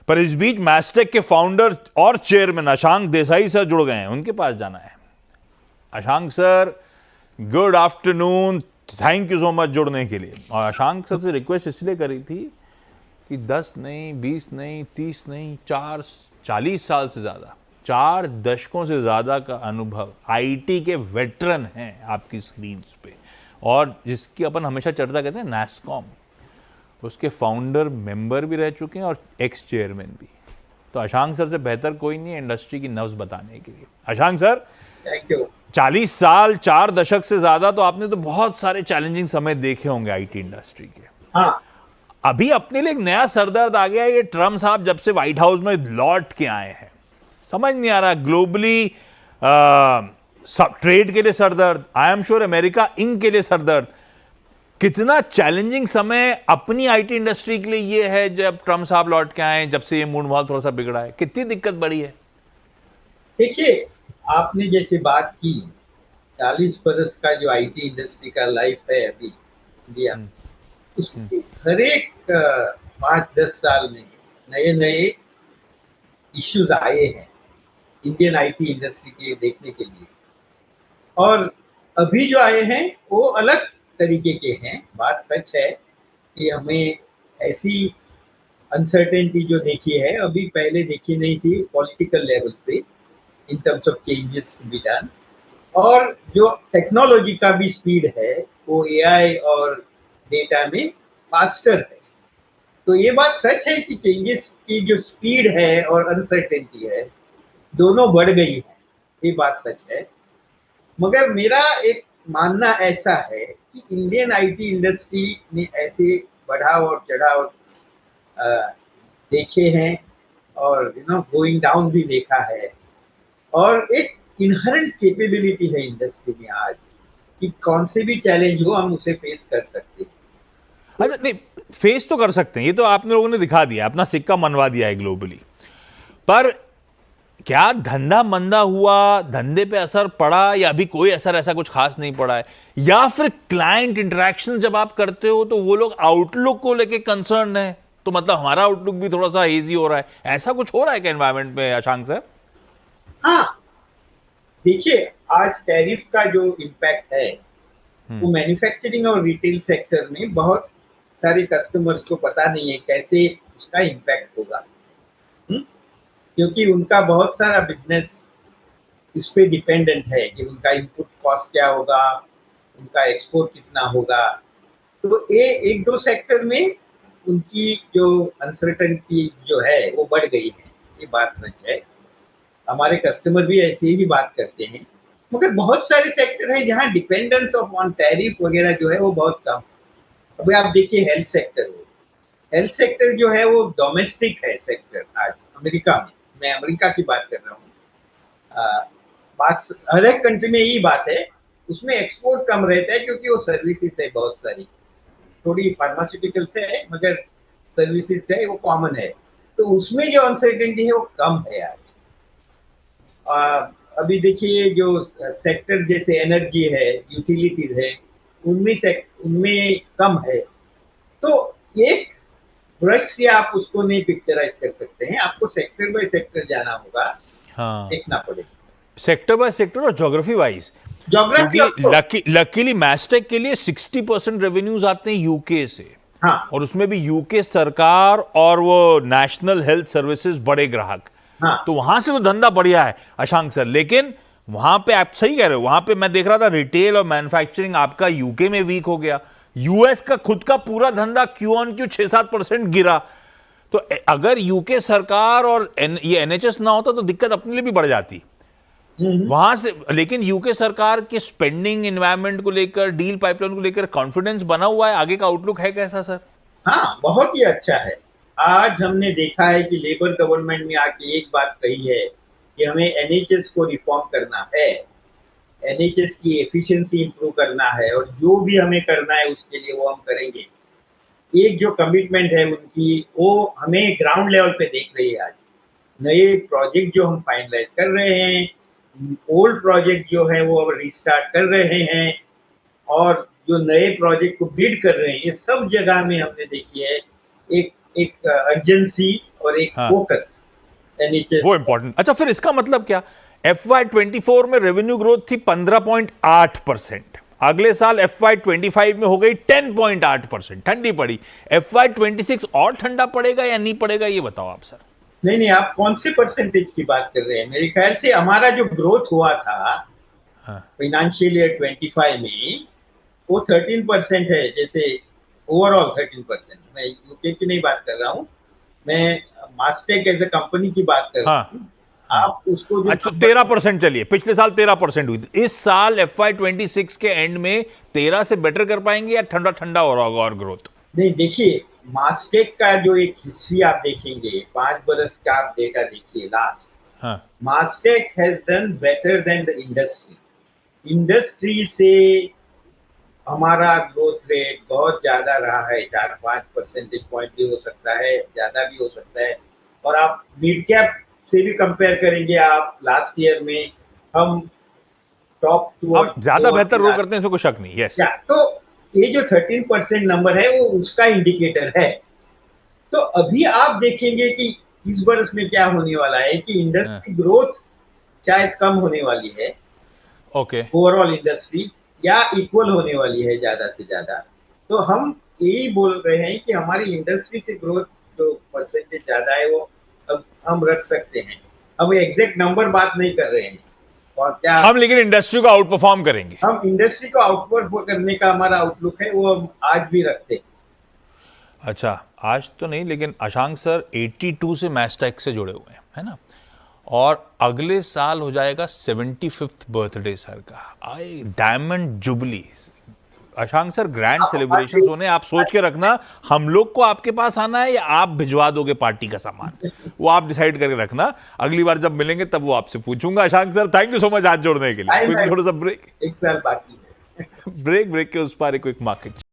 पर इस बीच मैस्टेक के फाउंडर और चेयरमैन अशांक देसाई सर जुड़ गए हैं, उनके पास जाना है। Ashank sir, good afternoon, thank you so much जुड़ने के लिए। और अशांक सर से रिक्वेस्ट इसलिए करी थी कि 10 नहीं, 20 नहीं, 30 नहीं, 40 साल से ज़्यादा, 4 दशकों से ज़्यादा का अनुभव, आईटी के वेटरन हैं आपकी स्क्रीन्स पे, और जिसकी अपन हमेशा चर्चा करते हैं नैस्कॉम, उसके फाउंडर मेंबर भी रह चुके हैं और एक्स चेयरमैन भी। तो अशांक सर से बेहतर कोई नहीं है इंडस्ट्री की नब्ज बताने के लिए। Ashank sir, thank you. 40 साल, 4 दशक से ज्यादा, तो आपने तो बहुत सारे चैलेंजिंग समय देखे होंगे आईटी इंडस्ट्री के। हाँ, अभी अपने लिए एक नया सरदर्द आ गया है, ये ट्रम्प साहब जब से व्हाइट हाउस में लौट के आए हैं, समझ नहीं आ रहा, ग्लोबली ट्रेड के लिए सरदर्द, I am sure America Inc के लिए सरदर्द। कितना चैलेंजिंग समय अपनी आईटी इंडस्ट्री के लिए ये है जब ट्रम्प साहब लौट के आए, जब से ये मूड माहौल थोड़ा सा बिगड़ा है, कितनी दिक्कत बढ़ी है? देखिए, आपने जैसे बात की, 40 बरस का जो आईटी इंडस्ट्री का लाइफ है अभी इंडिया, उसमें हर एक 5-10 साल में नए नए इश्यूज आए हैं इंडियन आईटी इंडस्ट्री के देखने के लिए। और अभी जो आए हैं वो अलग तरीके के हैं। बात सच है कि हमें ऐसी अनसर्टेनिटी जो देखी है अभी पहले देखी नहीं थी पॉलिटिकल लेवल पे, in terms of changes to be done. और जो टेक्नोलॉजी का भी स्पीड है वो एआई और डेटा में फास्टर है। तो ये बात सच है कि चेंजेस की जो स्पीड है और अनसर्टेनिटी है दोनों बढ़ गई है, ये बात सच है। मगर मेरा एक मानना ऐसा है कि इंडियन आईटी इंडस्ट्री ने ऐसे बढ़ाव और चढ़ाव देखे हैं और गोइंग डाउन भी देखा है। और एक इनहेरेंट कैपेबिलिटी है इंडस्ट्री में आज कि कौन से भी चैलेंज हो हम उसे फेस कर सकते हैं। अच्छा, नहीं, फेस तो कर सकते हैं, ये तो आपने लोगों ने दिखा दिया, अपना सिक्का मनवा दिया है ग्लोबली। पर क्या धंधा मंदा हुआ, धंधे पे असर पड़ा, या अभी कोई असर ऐसा कुछ खास नहीं पड़ा है? या फिर क्लाइंट इंटरेक्शन जब आप करते हो तो वो लोग आउटलुक को लेके कंसर्न है, तो मतलब हमारा आउटलुक भी थोड़ा सा हेजी हो रहा है, ऐसा कुछ हो रहा है क्या एनवायरमेंट में अशांक सर? हाँ, देखिए, आज टैरिफ का जो इम्पैक्ट है वो मैन्युफैक्चरिंग और रिटेल सेक्टर में बहुत सारे कस्टमर्स को पता नहीं है कैसे उसका इम्पैक्ट होगा। क्योंकि उनका बहुत सारा बिजनेस इस पे डिपेंडेंट है कि उनका इनपुट कॉस्ट क्या होगा, उनका एक्सपोर्ट कितना होगा। तो ये 1-2 सेक्टर में उनकी जो अनसर्टेनिटी जो है वो बढ़ गई है, ये बात सच है। हमारे कस्टमर भी ऐसे ही बात करते हैं। मगर बहुत सारे सेक्टर हैं जहाँ डिपेंडेंस ऑफ ऑन टैरिफ वगैरह जो है वो बहुत कम। अभी आप देखिए हेल्थ सेक्टर, हेल्थ सेक्टर जो है वो डोमेस्टिक है सेक्टर आज अमेरिका में। मैं अमेरिका की बात कर रहा हूँ। बात हर एक कंट्री में यही बात है, उसमें एक्सपोर्ट कम रहता है क्योंकि वो सर्विसेज है बहुत सारी, थोड़ी फार्मास्यूटिकल्स है मगर सर्विसेज है वो कॉमन है। तो उसमें जो अनसर्टेनिटी है वो कम है आज। अभी देखिए जो सेक्टर जैसे एनर्जी है, यूटिलिटीज है, उनमें कम है। तो एक ब्रश से आप उसको नहीं पिक्चराइज कर सकते हैं, आपको सेक्टर बाय सेक्टर जाना होगा। हाँ, देखना पड़ेगा सेक्टर बाय सेक्टर और ज्योग्राफी वाइज। क्योंकि लकीली मैस्टेक के लिए 60% रेवेन्यूज आते हैं यूके से। हाँ, और उसमें भी यूके सरकार और वो नेशनल हेल्थ सर्विसेज बड़े ग्राहक। हाँ, तो वहां से तो धंधा बढ़िया है अशांक सर, लेकिन वहां पे आप सही कह रहे हो, वहां पे मैं देख रहा था रिटेल और मैन्युफैक्चरिंग आपका यूके में वीक हो गया। यूएस का खुद का पूरा धंधा क्यू ऑन क्यू 6-7% गिरा। तो अगर यूके सरकार और ये एनएचएस ना होता तो दिक्कत अपने लिए भी बढ़ जाती वहां से। लेकिन यूके सरकार के स्पेंडिंग एनवायरनमेंट को लेकर, डील पाइपलाइन को लेकर कॉन्फिडेंस बना हुआ है, आगे का आउटलुक है कैसा सर? हाँ, बहुत ही अच्छा है। आज हमने देखा है कि लेबर गवर्नमेंट में आके एक बात कही है कि हमें एनएचएस को रिफॉर्म करना है, एनएचएस की एफिशिएंसी इंप्रूव करना है और जो भी हमें करना है उसके लिए वो हम करेंगे। एक जो कमिटमेंट है उनकी वो हमें ग्राउंड लेवल पे देख रही है। आज नए प्रोजेक्ट जो हम फाइनलाइज कर रहे हैं, ओल्ड प्रोजेक्ट जो है वो अब रिस्टार्ट कर रहे हैं और जो नए प्रोजेक्ट को बिड कर रहे हैं, ये सब जगह में हमने देखी है एक एक अर्जेंसी और और एक हाँ। Focus NHS. वो इंपॉर्टेंट। अच्छा, फिर इसका मतलब क्या? FY24 में रेवेन्यू ग्रोथ थी 15.8%, अगले साल FY25 में हो गई 10.8%, ठंडी पड़ी। FY26 और ठंडा पड़ेगा या नहीं पड़ेगा, ये बताओ आप सर। नहीं, आप कौन से परसेंटेज की बात कर रहे हैं? मेरे ख्याल से हमारा जो ग्रोथ हुआ था हाँ। फाइनेंशियल ईयर 25 में वो 13% है, जैसे ओवरऑल 13%। मैं यूके की नहीं बात कर रहा हूँ, मैं मास्टेक एज ए कंपनी की बात कर रहा हाँ। हूँ। हाँ। आप उसको जो अच्छा, 13% चलिए, पिछले साल 13% हुई थी। इस साल FY26 के एंड में 13 से बेटर कर पाएंगे या ठंडा ठंडा हो रहा होगा और ग्रोथ? नहीं, देखिए मास्टेक का जो एक हिस्ट्री आप देखेंगे, 5 बरस का आप डेटा देखिए लास्ट, हाँ। Mastek has done better than the industry. Industry से हमारा ग्रोथ रेट बहुत ज्यादा रहा है, 4-5 परसेंटेज पॉइंट भी हो सकता है, ज्यादा भी हो सकता है। और आप मिड कैप से भी कंपेयर करेंगे, आप लास्ट ईयर में हम टॉप टू आप ज्यादा बेहतर रो करते हैं, इसमें कोई शक नहीं। यस। तो ये जो 13% नंबर है वो उसका इंडिकेटर है। तो अभी आप देखेंगे कि इस वर्ष में क्या होने वाला है कि इंडस्ट्री ग्रोथ शायद कम होने वाली है, ओके। ओवरऑल इंडस्ट्री, या इक्वल होने वाली है ज्यादा से ज्यादा। तो हम यही बोल रहे हैं कि हमारी इंडस्ट्री से ग्रोथ जो परसेंटेज ज्यादा है वो अब हम रख सकते हैं। अब एग्जैक्ट नंबर बात नहीं कर रहे हैं, और क्या हम लेकिन इंडस्ट्री को आउट परफॉर्म करेंगे। हम इंडस्ट्री को आउटपरफॉर्म करने का हमारा आउटलुक है, वो हम आज भी रखते हैं। अच्छा, आज तो नहीं, लेकिन अशांक सर 82 से मैस्टेक से जुड़े हुए हैं, है ना? और अगले साल हो जाएगा 75th बर्थडे सर का, आए diamond jubilee. Ashank sir, grand celebrations होने, आप सोच के रखना हम लोग को आपके पास आना है या आप भिजवा दोगे पार्टी का सामान, वो आप डिसाइड करके रखना। अगली बार जब मिलेंगे तब वो आपसे पूछूंगा। Ashank sir, thank you so much हाथ जोड़ने के लिए। थोड़ा सा ब्रेक, एक साल बाकी है। ब्रेक के उस पार एक क्विक मार्केट